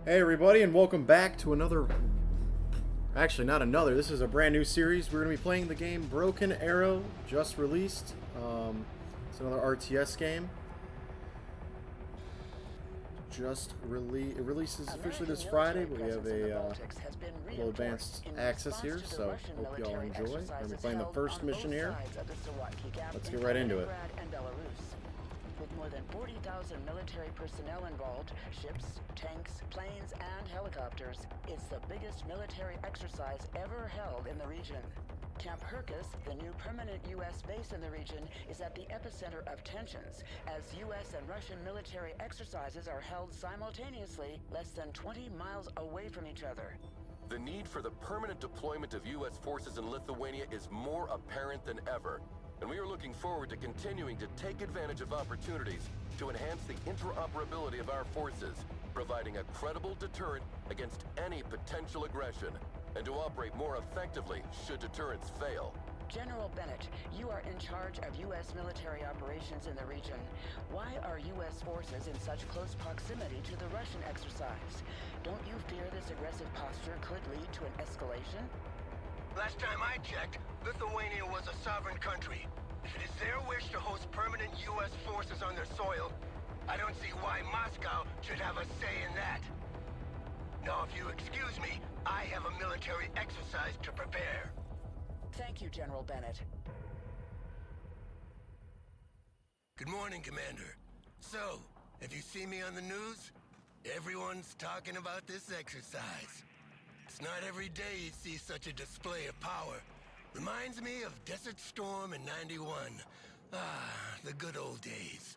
Hey everybody, and welcome back to another... Actually, not another. This is a brand new series. We're going to be playing the game Broken Arrow, just released. It's another RTS game. It releases officially this Friday, but we have a little advanced access here, so hope you all enjoy. We're going to be playing the first mission here. Let's get right into it. With more than 40,000 military personnel involved, ships, tanks, planes, and helicopters, it's the biggest military exercise ever held in the region. Camp Hercus, the new permanent U.S. base in the region, is at the epicenter of tensions, as U.S. and Russian military exercises are held simultaneously less than 20 miles away from each other. The need for the permanent deployment of U.S. forces in Lithuania is more apparent than ever. And we are looking forward to continuing to take advantage of opportunities to enhance the interoperability of our forces, providing a credible deterrent against any potential aggression, and to operate more effectively should deterrents fail. General Bennett, you are in charge of U.S. military operations in the region. Why are U.S. forces in such close proximity to the Russian exercise? Don't you fear this aggressive posture could lead to an escalation? Last time I checked, Lithuania was a sovereign country. If it is their wish to host permanent U.S. forces on their soil, I don't see why Moscow should have a say in that. Now, if you excuse me, I have a military exercise to prepare. Thank you, General Bennett. Good morning, Commander. So, have you seen me on the news? Everyone's talking about this exercise. It's not every day you see such a display of power. Reminds me of Desert Storm in '91. Ah, the good old days.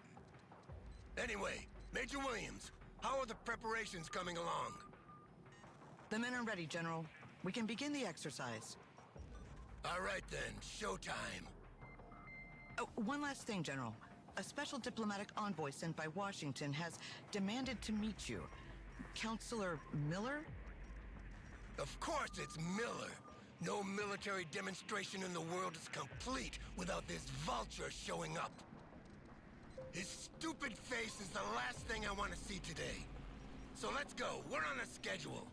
Anyway, Major Williams, how are the preparations coming along? The men are ready, General. We can begin the exercise. All right then, showtime. Oh, one last thing, General. A special diplomatic envoy sent by Washington has demanded to meet you. Counselor Miller? Of course it's Miller. No military demonstration in the world is complete without this vulture showing up. His stupid face is the last thing I want to see today. So let's go. We're on a schedule.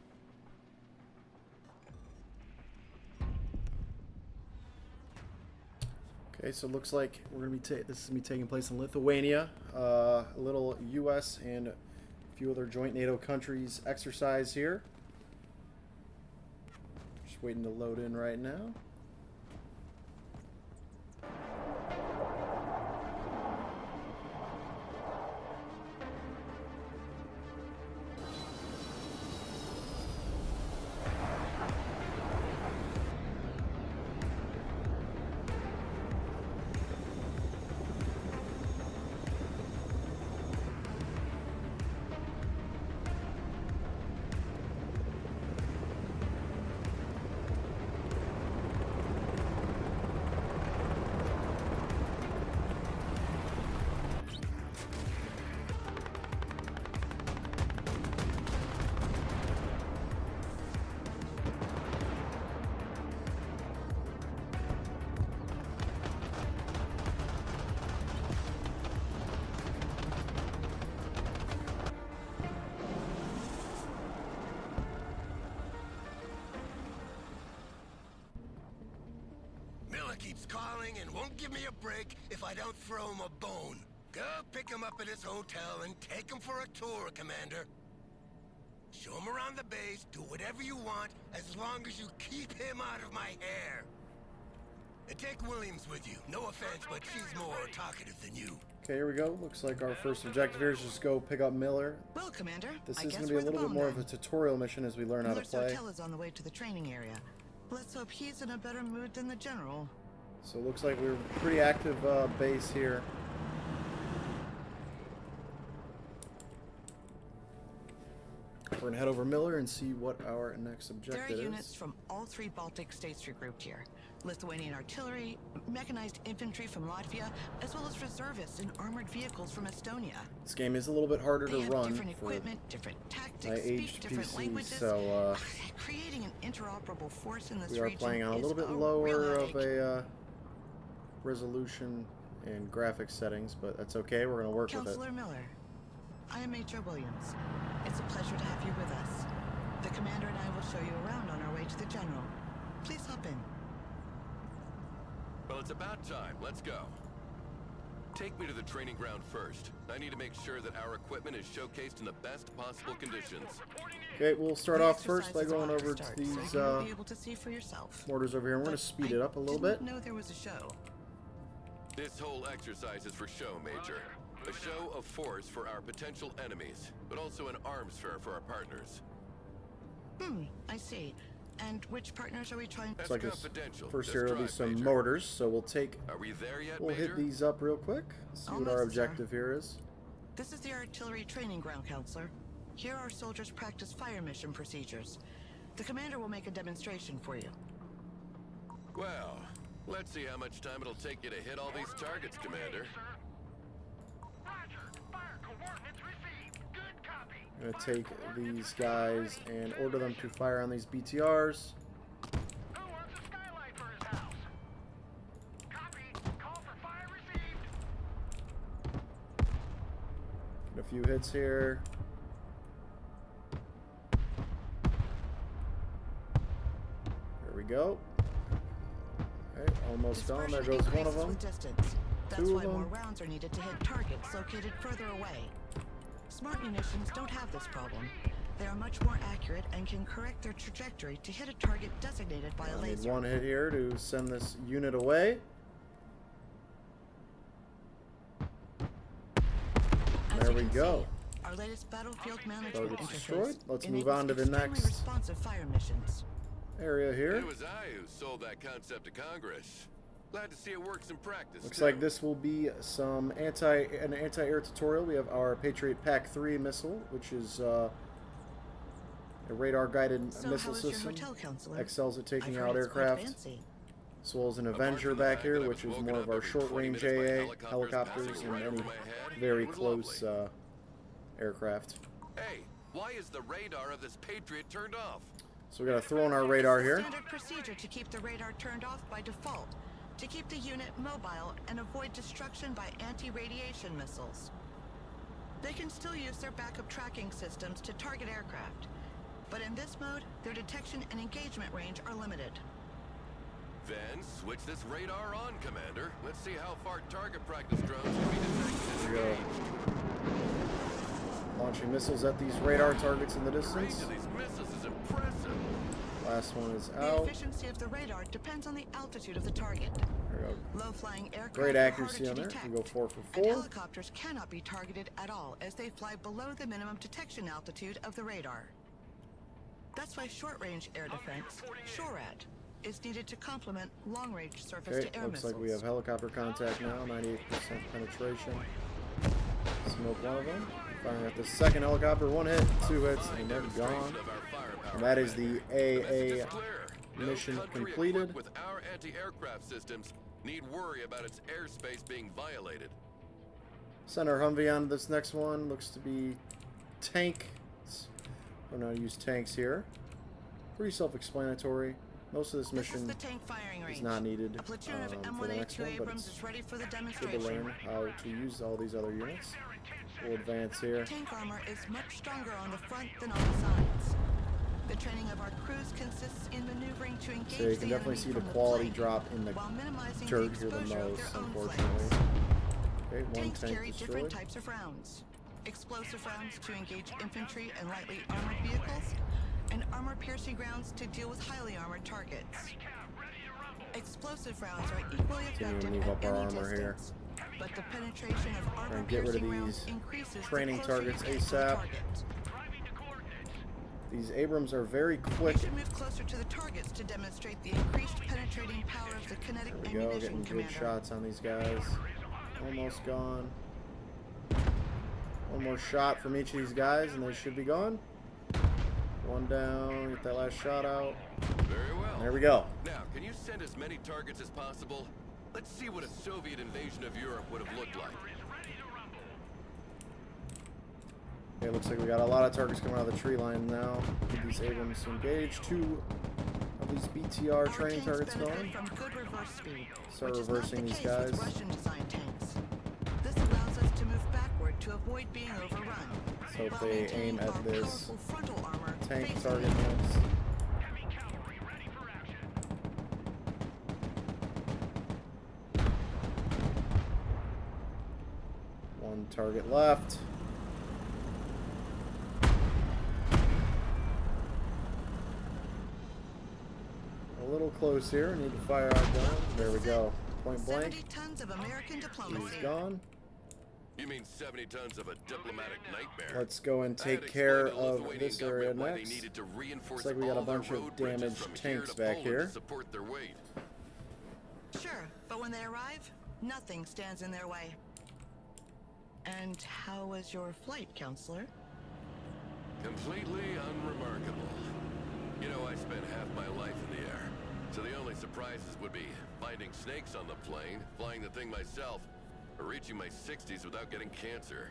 Okay, so it looks like we're gonna be this is gonna be taking place in Lithuania. A little U.S. and a few other joint NATO countries exercise here. Just waiting to load in right now. Keeps calling and won't give me a break if I don't throw him a bone. Go pick him up at his hotel and take him for a tour, Commander. Show him around the base, do whatever you want, as long as you keep him out of my hair. And take Williams with you. No offense, but she's more talkative than you. Okay, here we go. Looks like our first objective here is just go pick up Miller. Well, Commander, This I is guess going to be a we're the little bit bomb more of then. a tutorial mission as we learn how to Miller's play. hotel is on the way to the training area. Let's hope he's in a better mood than the General. So it looks like we're pretty active base here. We're going to head over Miller and see what our next objective There are is. units from all three Baltic states regrouped here. Lithuanian artillery, mechanized infantry from Latvia, as well as reservists and armored vehicles from Estonia. This game is a little bit harder They to have run different for equipment, different my tactics, aged speak different PC, languages. so Creating an interoperable force in this we are region playing on a is little bit real lower headache. of a resolution and graphics settings, but that's okay. We're going to work with it. Counselor Miller, I am Major Williams. It's a pleasure to have you with us. show you around on our way to the General. Please hop in. Well, it's about time. Let's go. Take me to the training ground first. I need to make sure that our equipment is showcased in the best possible conditions. Okay, we'll start The off first by exercises going are about over to to start, these so you'll be able to see for yourself. mortars over here. We're going to speed it up a little bit. I didn't know there was a show. This whole exercise is for show, Major. A show of force for our potential enemies, but also an arms fair for our partners. I see. And which partners are we trying to... That's It's like confidential. first Just here will be drive, some Major. mortars, so we'll take... Are we there yet, We'll Major? hit these up real quick. See what our Almost, sir. objective here is. This is the artillery training ground, Counselor. Here our soldiers practice fire mission procedures. The commander will make a demonstration for you. Well, let's see how much time it'll take you to hit all these targets, Commander. I'm going to take these guys and order them to fire on these BTRs. Get a few hits here. There we go. Okay, almost gone. There goes one of them. That's Two why of more them. rounds are needed to hit targets located further away. Smart munitions don't have this problem. They are much more accurate and can correct their trajectory to hit a target designated by a I need laser. one hit here to send this unit away. As There you we can go. see, our latest battlefield management Target's interface destroyed. Let's move enables on to the extremely next responsive fire missions. area here. It was I who sold that concept to Congress. Glad to see it works in practice. Looks too. like this will be some an anti-air tutorial. We have our Patriot PAC-3 missile, which is a radar-guided So missile how is your system. hotel, Counselor? Excels at taking I've heard out it's quite aircraft, fancy. as well as an Apart Avenger from the back fact here, that I which was is woken more up of our every 20 short-range minutes by AA helicopters passing and right any over my head. very It was close lovely. aircraft. Hey, why is the radar of this Patriot turned off? So we got to throw in our radar It's here. a standard procedure to keep the radar turned off by default, to keep the unit mobile and avoid destruction by anti-radiation missiles. They can still use their backup tracking systems to target aircraft, but in this mode, their detection and engagement range are limited. Then switch this radar on, Commander. Let's see how far target practice drones can be detected. Here we go. Launching missiles at these radar targets in the The range distance. of these missiles is impressive. Last one is The out. efficiency of the radar depends on the altitude of the target. There we go. Low-flying aircraft Great are accuracy harder on to there. detect, We go 4 for and 4. helicopters cannot be targeted at all as they fly below the minimum detection altitude of the radar. That's why short-range air defense, SHORAD, is needed to complement long-range Okay, surface-to-air looks missiles. like we have helicopter contact now, 98% penetration. Smoke one of them. Firing at the second helicopter, one hit, 2 hits, and they're gone. Demonstration of our firepower, And that is Commander. the The message is AA clear. No mission country completed. equipped with our anti-aircraft systems need worry about its airspace being violated. Send our Humvee on to this next one. Looks to be tank. We're going to use tanks here. Pretty self-explanatory. Most of this This is mission the tank firing range. is not needed A platoon of for the next M1A2 one, but Abrams it's is ready for the good to demonstration. learn how to use all these other units. We'll advance here. Tank armor is much stronger on the front than on the sides. The training of our crews consists in maneuvering to engage So you the can definitely enemy see the from quality flank, drop in the while minimizing turret the here the exposure of most, their own unfortunately. flanks. Okay, one Tanks tank carry different destroyed. types of rounds. Explosive rounds to engage infantry and lightly armored vehicles, and armor-piercing rounds to deal with highly armored targets. Explosive rounds are equally Continue to effective move at up our any armor here. distance, but the penetration of Try and get rid of armor-piercing rounds these increases the training closer you targets get to the ASAP. target. These Abrams are very We quick. should move closer to the targets to demonstrate the increased penetrating power of the kinetic There we go, ammunition, getting good Commander. shots on these guys. Almost gone. One more shot from each of these guys and they should be gone. One down, get that last shot out. Very well. There we go. Now, can you send as many targets as possible? Let's see what a Soviet invasion of Europe would have looked like. Okay, looks like we got a lot of targets coming out of the tree line now. Get these Abrams to engage. 2 of these BTR Our training tanks targets benefit going. from good reverse speed, Start which is reversing not the these case guys. with Russian-designed tanks. This allows us to move backward to avoid being overrun. So if while they maintaining aim at our this powerful frontal armor tank facing target the enemy. next. target left. A little close here. Need to fire our gun. There we go. Point blank. 70 tons of American diplomacy. He's gone. You mean 70 tons of a diplomatic nightmare? Let's go and take care of this area next. Looks like we got a bunch of damaged tanks back here. Support their weight. Sure, but when they arrive, nothing stands in their way. And how was your flight, Counselor? Completely unremarkable. You know, I spent half my life in the air, so the only surprises would be finding snakes on the plane, flying the thing myself, or reaching my 60s without getting cancer.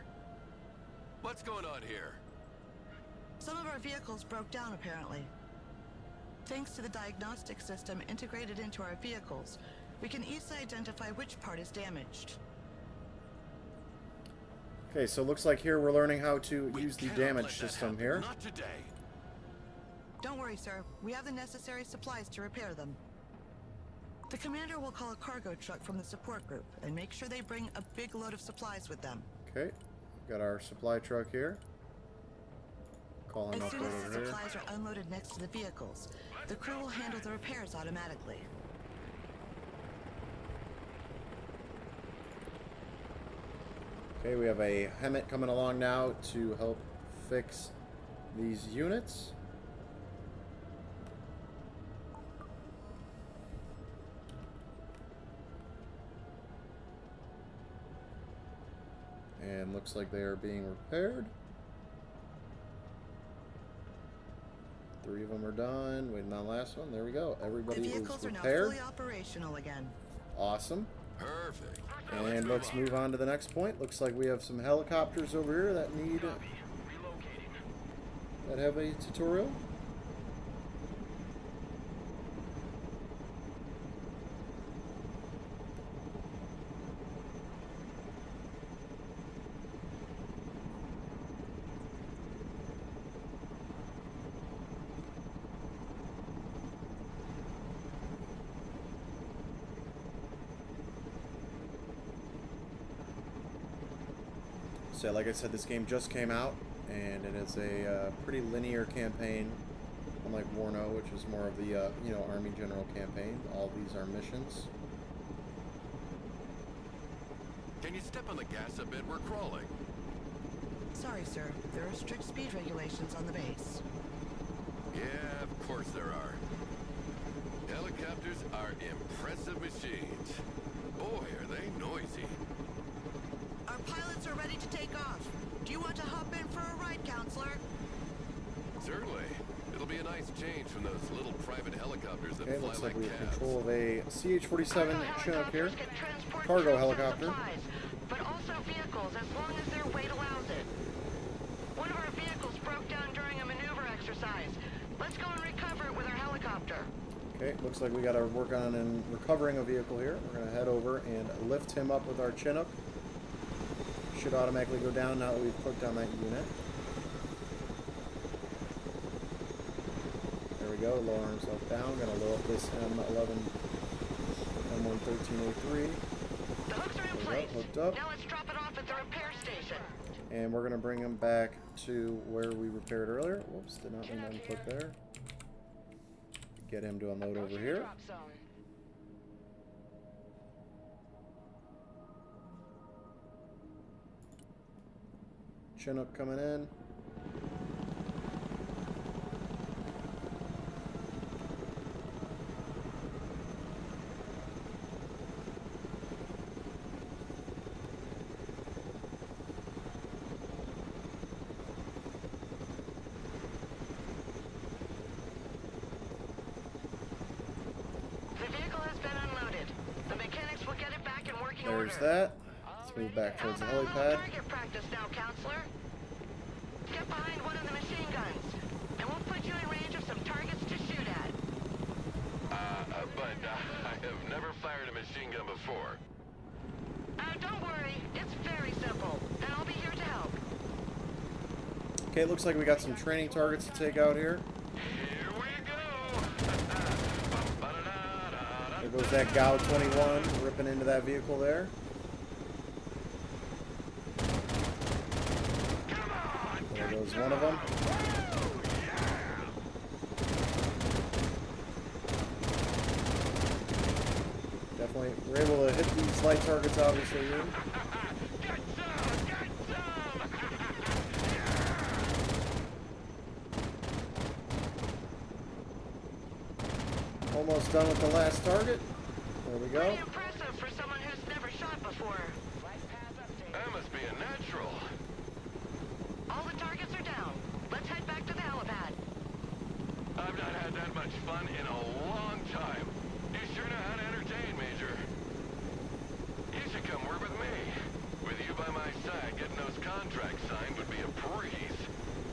What's going on here? Some of our vehicles broke down, apparently. Thanks to the diagnostic system integrated into our vehicles, we can easily identify which part is damaged. Okay, so it looks like here we're learning how to use the damage system here. Not today. Don't worry, sir. We have the necessary supplies to repair them. The commander will call a cargo truck from the support group and make sure they bring a big load of supplies with them. Okay, got our supply truck here. Call him As up soon as the over here. supplies are unloaded next to the vehicles, the crew will handle the repairs automatically. Okay, we have a Hemet coming along now to help fix these units. And looks like they are being repaired. 3 of them are done. Waiting on the last one. There we go. Everybody The is vehicles are now repaired. fully operational again. Awesome. Perfect. And let's move on to the next point. Looks like we have some helicopters over here that need that have a tutorial. So like I said, this game just came out, and it is a pretty linear campaign, unlike Warno, which is more of the Army General campaign. All these are missions. Can you step on the gas a bit? We're crawling. Sorry, sir. There are strict speed regulations on the base. Yeah, of course there are. Helicopters are impressive machines. Boy, are they noisy. Our pilots are ready to take off. Do you want to hop in for a ride, Counselor? Certainly. It'll be a nice change from those little private helicopters that Okay, fly looks like like we have cabs. control of a CH-47 Chinook here. Can transport Cargo tons of helicopter. supplies, but also vehicles as long as their weight allows it. One of our vehicles broke down during a maneuver exercise. Let's go and recover it with our helicopter. Okay, looks like we got to work on recovering a vehicle here. We're going to head over and lift him up with our Chinook. Should automatically go down now that we've clicked on that unit. There we go, lower himself down. Gonna load up this M11, M11303. The hooks are in There we place. go, hooked up. Now let's drop it off at the repair station. And we're gonna bring him back to where we repaired earlier. Whoops, did not mean to unput there. Get him to unload over here. Drop zone. Chinook coming in. The vehicle has been unloaded. The mechanics will get it back in working order. There's that. Let's move back towards the How about a little helipad. target practice now, Counselor? Get behind one of the machine guns, and we'll put you in range of some targets to shoot at. But I have never fired a machine gun before. Don't worry, it's very simple, and I'll be here to help. Okay, it looks like we got some training targets to take out here. Here we go! There goes that GAU 21 ripping into that vehicle there. was one of them. Definitely, we're able to hit these light targets, obviously, here. Almost done with the last target. There we go. Pretty impressive for someone who's never shot before. That must be a natural. All the targets are down. Let's head back to the helipad. I've not had that much fun in a long time. You sure know how to entertain, Major. You should come work with me. With you by my side, getting those contracts signed would be a breeze.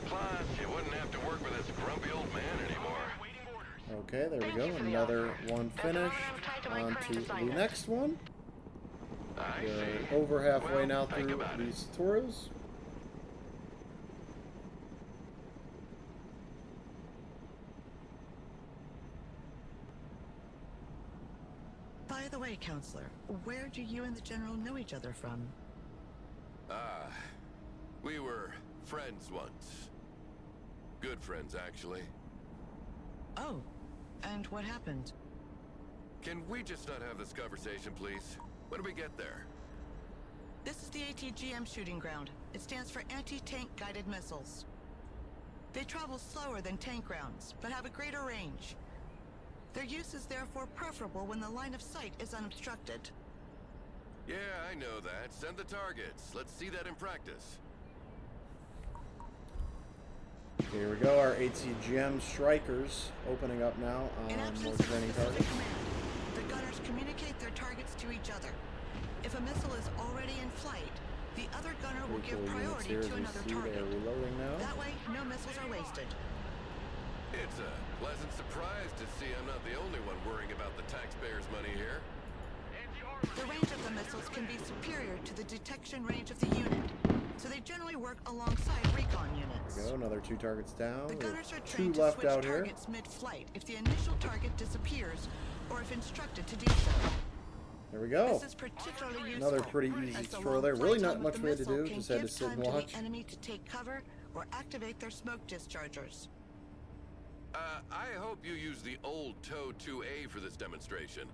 Plus, you wouldn't have to work with this grumpy old man anymore. Okay, there we go. Another one finished. On to the next one. We're over halfway now through these tutorials. By the way, Counselor, where do you and the General know each other from? We were friends once. Good friends, actually. Oh, and what happened? Can we just not have this conversation, please? When do we get there? This is the ATGM shooting ground. It stands for Anti-Tank Guided Missiles. They travel slower than tank rounds, but have a greater range. Their use is therefore preferable when the line of sight is unobstructed. Yeah, I know that. Send the targets. Let's see that in practice. Here we go, our ATGM strikers opening up now In on more absence of training specific targets. command, the gunners communicate their targets to each other. If a missile is already in flight, the other gunner will Pretty give cool units priority here, as to we another see target. they're reloading now. That way, no missiles are wasted. It's a pleasant surprise to see I'm not the only one worrying about the taxpayers' money here. The range of the missiles can be superior to the detection range of the unit, so they generally work alongside recon units. There we go, another 2 targets down. The We have gunners are 2 trained to left switch out here. targets mid-flight if the initial target disappears, or if instructed to do so. There we go. This is particularly useful. Another pretty easy as the tutorial long there. flight Really time not of much the we had to missile do, can just had to give sit and time to watch. the enemy to take cover or activate their smoke dischargers. I hope you use the old TOW 2A for this demonstration.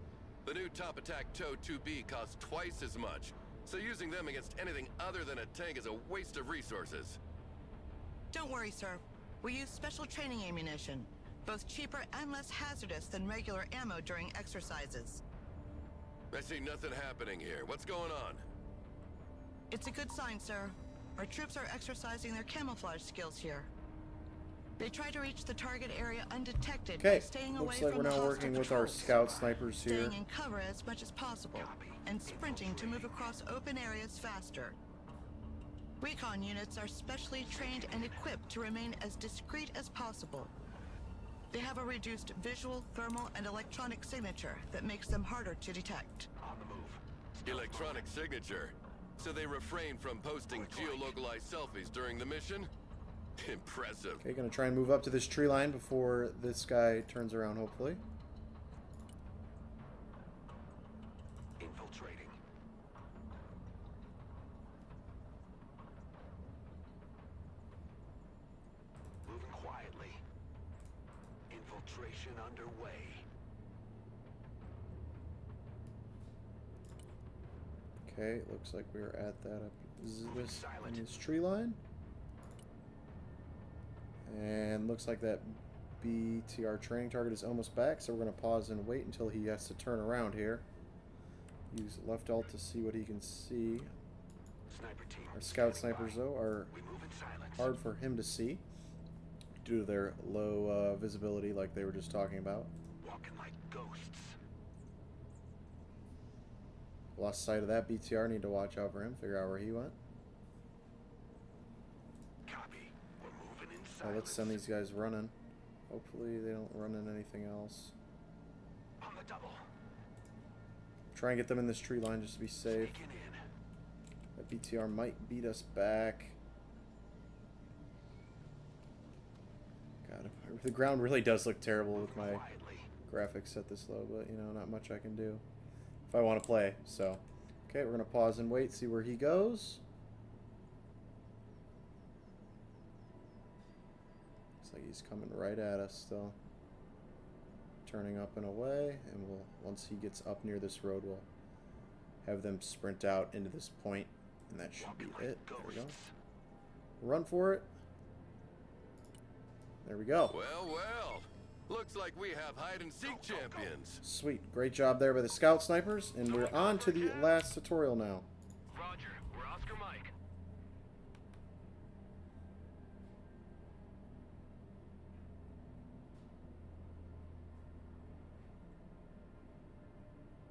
The new Top Attack TOW 2B costs twice as much, so using them against anything other than a tank is a waste of resources. Don't worry, sir. We use special training ammunition, both cheaper and less hazardous than regular ammo during exercises. I see nothing happening here. What's going on? It's a good sign, sir. Our troops are exercising their camouflage skills here. They try to reach the target area undetected by Okay, staying away looks like from we're the now hostile working with our patrols, scout snipers here. staying in cover as much as possible, and sprinting to move across open areas faster. Recon units are specially trained and equipped to remain as discreet as possible. They have a reduced visual, thermal, and electronic signature that makes them harder to detect. Electronic signature. So they refrain from posting geolocalized selfies during the mission? Impressive. Okay, gonna try and move up to this tree line before this guy turns around, hopefully. Infiltrating. Moving quietly. Infiltration underway. Okay, looks like we're at that up this tree line. And looks like that BTR training target is almost back, so we're going to pause and wait until he has to turn around here. Use left alt to see what he can see. Sniper team. Our scout snipers, though, are We move in silence. hard for him to see due to their low visibility, like they were just talking about. Walking like ghosts. Lost sight of that BTR, need to watch out for him, figure out where he went. Copy. We're moving in So silence. let's send these guys running. Hopefully they don't run in anything else. On the double. Try and get them in this tree line just to be safe. Sneaking in. That BTR might beat us back. God, the ground really does look terrible with my Quietly. graphics set this low, but you know, not much I can do if I want to play. So, okay, we're gonna pause and wait, see where he goes. Looks like he's coming right at us still. Turning up and away, and we'll, once he gets up near this road, we'll have them sprint out into this point, and that should be it. There we go. Run for it. There we go. Well, well. Looks like we have hide-and-seek champions. Sweet. Great job there by the scout snipers, and we're on to the last tutorial now. Roger. We're Oscar Mike.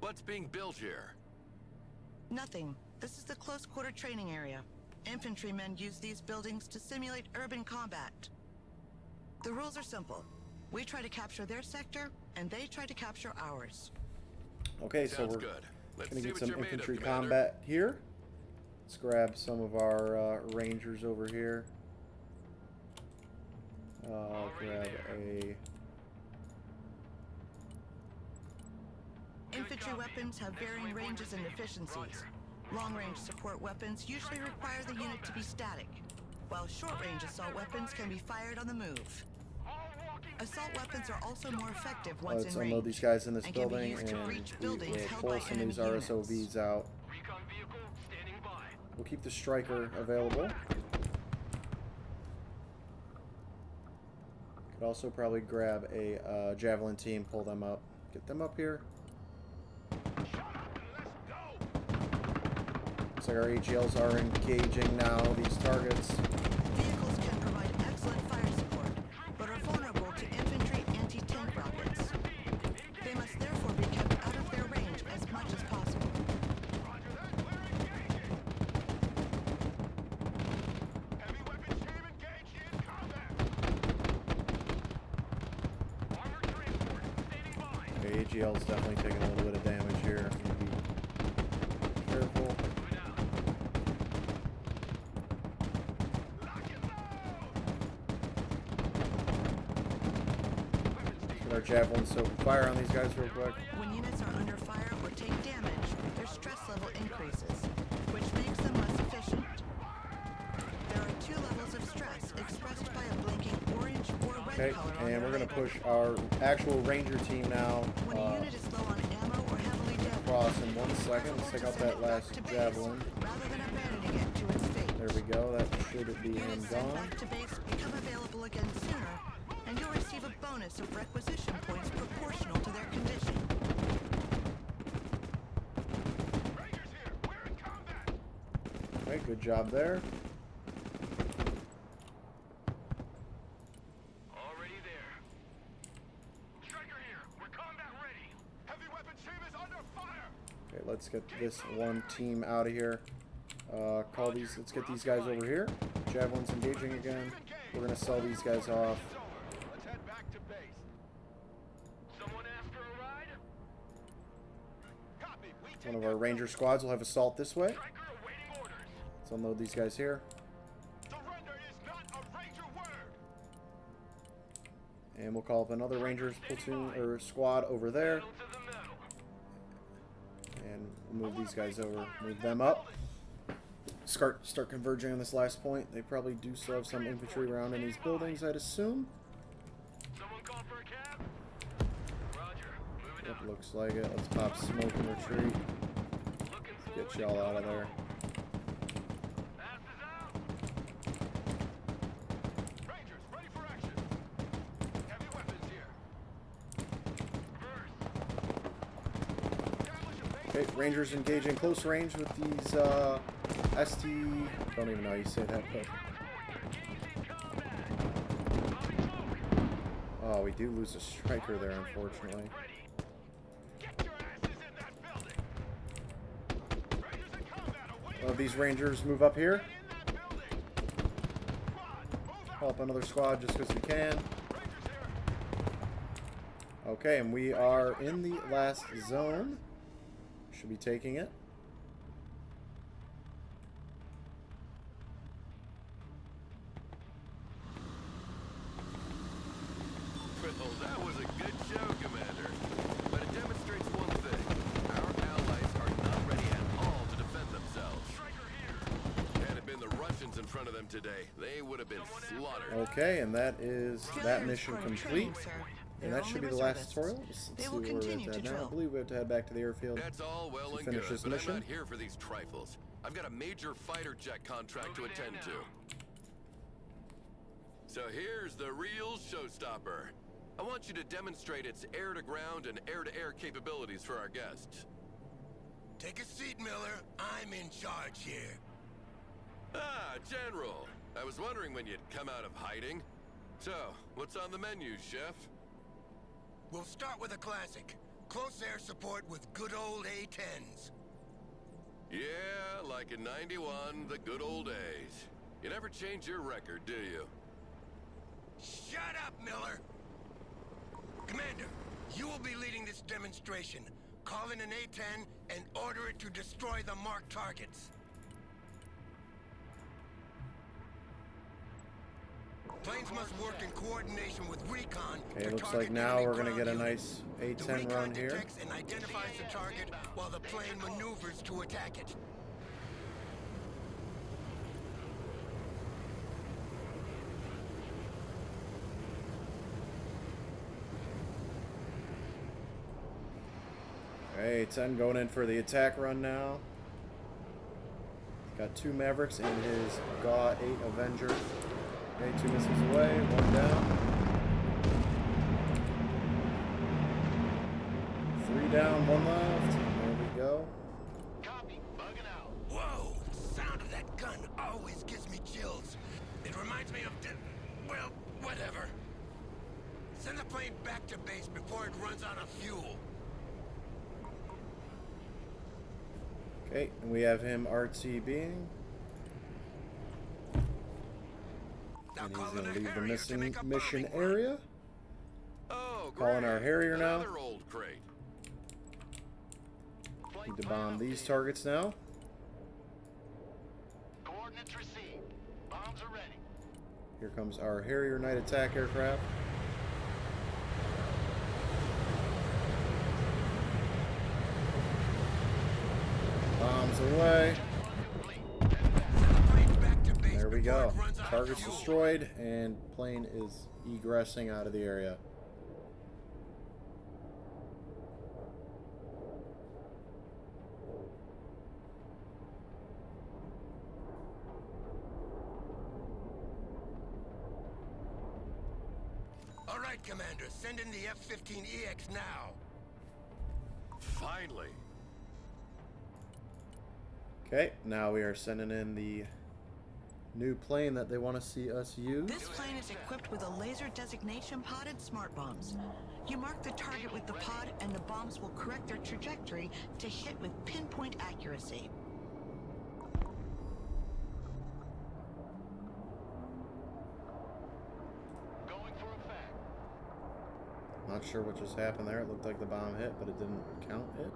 What's being built here? Nothing. This is the close quarter training area. Infantrymen use these buildings to simulate urban combat. The rules are simple. We try to capture their sector, and they try to capture ours. Okay, so Sounds we're good. Let's gonna see get what some you're made of, infantry Commander. combat here. Let's grab some of our rangers over here. Grab a... Infantry weapons have varying ranges and efficiencies. Long-range support weapons usually require the unit to be static, while short-range assault weapons can be fired on the move. Assault weapons are also more effective once Let's in range, unload these guys in this and can be building, used to and breach we buildings will held pull by some of enemy these units. RSOVs out. Recon vehicle standing by. We'll keep the striker available. Could also probably grab a javelin team, pull them up, get them up here. Looks like our AGLs are engaging now these targets. Vehicles can provide excellent fire support, but are vulnerable to infantry anti-tank rockets. They must therefore be kept out of their range as much as possible. Heavy weapons team engaged in combat. Armored transport standing by. Okay, AGL's definitely taking a little bit of damage here. Be careful. Get our javelins so we can fire on these guys real quick. When units are under fire or take damage, their stress level increases, which makes them less efficient. There are 2 levels of stress expressed by a blinking orange or red Okay, color on and their we're going to label. push our actual ranger team now When a unit is low on ammo or heavily damaged, across in 1 second. Let's take out that last javelin. rather than abandoning it to its fate. There we go. That should be him Units sent gone. back to base become available again sooner, and you'll receive a bonus of requisition points proportional to their condition. Rangers here. We're in combat. Okay, good job there. Already there. Striker here. We're combat ready. Heavy weapons team is under fire. Okay, let's get this one team out of here. Let's get these guys over here. Javelin's engaging again. We're gonna sell these guys off. Let's head back to base. Someone asked for a ride? Copy. We take One of our ranger squads will have assault this way. Striker awaiting orders. Let's unload these guys here. Surrender is not a ranger word. And we'll call up another ranger's platoon or squad over there. Pedal to the metal. And we'll move these guys over. Move them up. Start converging on this last point. They probably do still have some infantry around in these buildings, I'd assume. Someone call for a cab? Roger. Moving Yep, out. looks like it. Let's pop smoke and retreat. Looking Get forward y'all to out of going there. Fast is out. Rangers, ready for action. Heavy weapons here. Reverse. Establish a base. Okay, rangers engaging close range with these ST. Don't even know how you say that, but oh, we do lose a striker there, unfortunately. Get your asses in that building. Rangers in combat awaiting. These rangers move up here. In that building. Squad, move out. Help another squad just because we can. Rangers here. Okay, and we are in the last zone. Should be taking it. Well, that was a good show, Commander. But it demonstrates one thing. Our allies are not ready at all to defend themselves. Striker here. Had it been the Russians in front of them today, they would have been slaughtered. Okay, and that is that mission part of complete. training, sir. And They're that should only be the last reservists. tutorial. Let's They see will where we're continue at to now. I drill. believe we have to head back to the airfield. That's all well to and finish good, this but mission. I'm not here for these trifles. I've got a major fighter jet contract to attend to. So here's the real showstopper. I want you to demonstrate its air-to-ground and air-to-air capabilities for our guests. Take a seat, Miller. I'm in charge here. Ah, General. I was wondering when you'd come out of hiding. So, what's on the menu, Chef? We'll start with a classic. Close air support with good old A-10s. Yeah, like in '91, the good old days. You never change your record, do you? Shut up, Miller! Commander, you will be leading this demonstration. Call in an A-10 and order it to destroy the marked targets. Planes must work in coordination with recon. Okay, to it looks target like now enemy we're gonna ground get a units. nice The A-10 recon run here. detects and identifies the target while the plane maneuvers to attack it. Okay, A-10 going in for the attack run now. Got 2 Mavericks and his GAW 8 Avenger. Okay, 2 missiles away, 1 down. 3 down, 1 left. There we go. Copy. Bugging out. Whoa! The sound of that gun always gives me chills. It reminds me of well, whatever. Send the plane back to base before it runs out of fuel. Okay, and we have him RTBing. Now And he's call in gonna a leave the Harrier to make a mission bombing run. area. Oh, Calling great. our Harrier now. Another old crate. Need to bomb these targets now. Coordinates received. Bombs are ready. Here comes our Harrier night attack aircraft. Bombs away. Send the plane back to base There we before go. it runs out of Target's fuel. destroyed and plane is egressing out of the area. All right, Commander. Send in the F-15EX now. Finally. Okay, now we are sending in the new plane that they want to see us use. This plane is equipped with a laser designation pod and smart bombs. You mark the target with the pod, and the bombs will correct their trajectory to hit with pinpoint accuracy. Going for effect. Not sure what just happened there. It looked like the bomb hit, but it didn't count it.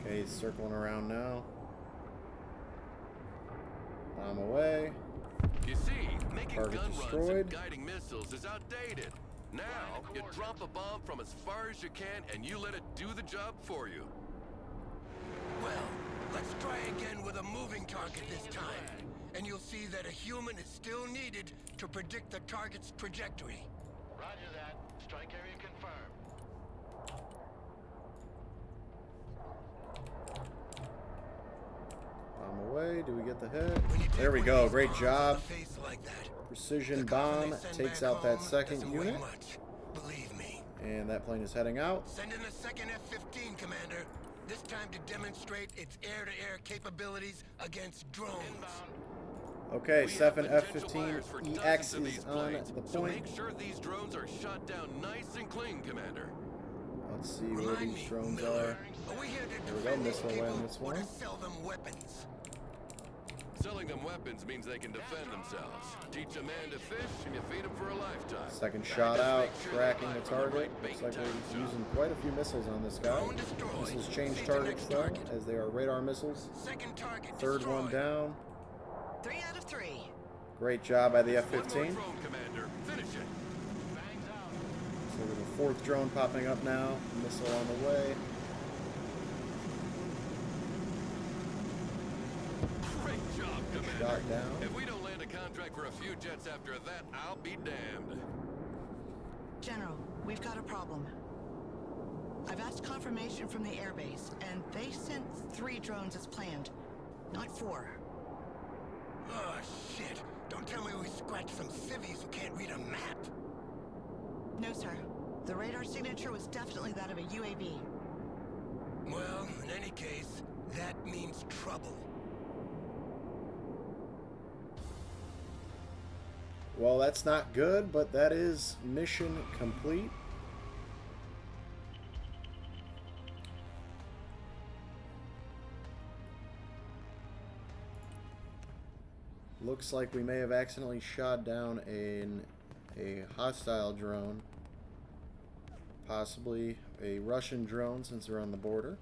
Okay, he's circling around now. Bomb away. You see, making Target gun runs destroyed. and guiding missiles is outdated. Now, you drop a bomb from as far as you can and you let it do the job for you. Well, let's try again with a moving target this time. And you'll see that a human is still needed to predict the target's trajectory. Roger that. Strike area confirmed. Bomb away. Do we get the hit? When you take There we one go. of these Great bombs job. to the face like that, Precision the cover bomb they send takes back out that home second doesn't weigh unit. much, believe me. And that plane is heading out. Send in a second F-15, Commander. This time to demonstrate its air-to-air capabilities against drones. Okay, We have 7 potential F-15 buyers for EX dozens of is these on planes, the so point. make sure these drones are shot down nice and clean, Commander. Let's see where Remind these me, drones Miller, are. we here to There we go, defend these missile away people on this or to one. sell them weapons? Selling them weapons means they can defend themselves. Teach a man to fish and you feed him for a lifetime. Second Now shot just out, make sure they tracking buy the from target. right Looks bait like time we're shop. using quite a few missiles on this guy. Drone destroyed. Missiles change See the targets next though, target. as they are radar missiles. Second target Third one destroyed. down. 3 out of 3. Great job by the One more F-15. drone, Commander. Finish it. So we have a fourth drone popping up now. Missile on the way. Great job, Commander. Shot down. If we don't land a contract for a few jets after that, I'll be damned. General, we've got a problem. I've asked confirmation from the airbase, and they sent 3 drones as planned, not 4. Oh, shit. Don't tell me we scratched some civvies who can't read a map. No, sir. The radar signature was definitely that of a UAV. Well, in any case, that means trouble. Well, that's not good, but that is mission complete. Looks like we may have accidentally shot down a hostile drone. Possibly a Russian drone since they're on the border.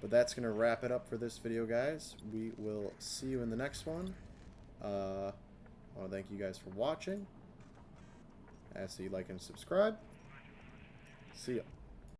But that's going to wrap it up for this video, guys. We will see you in the next one. I want to thank you guys for watching. Ask that you like and subscribe. See ya.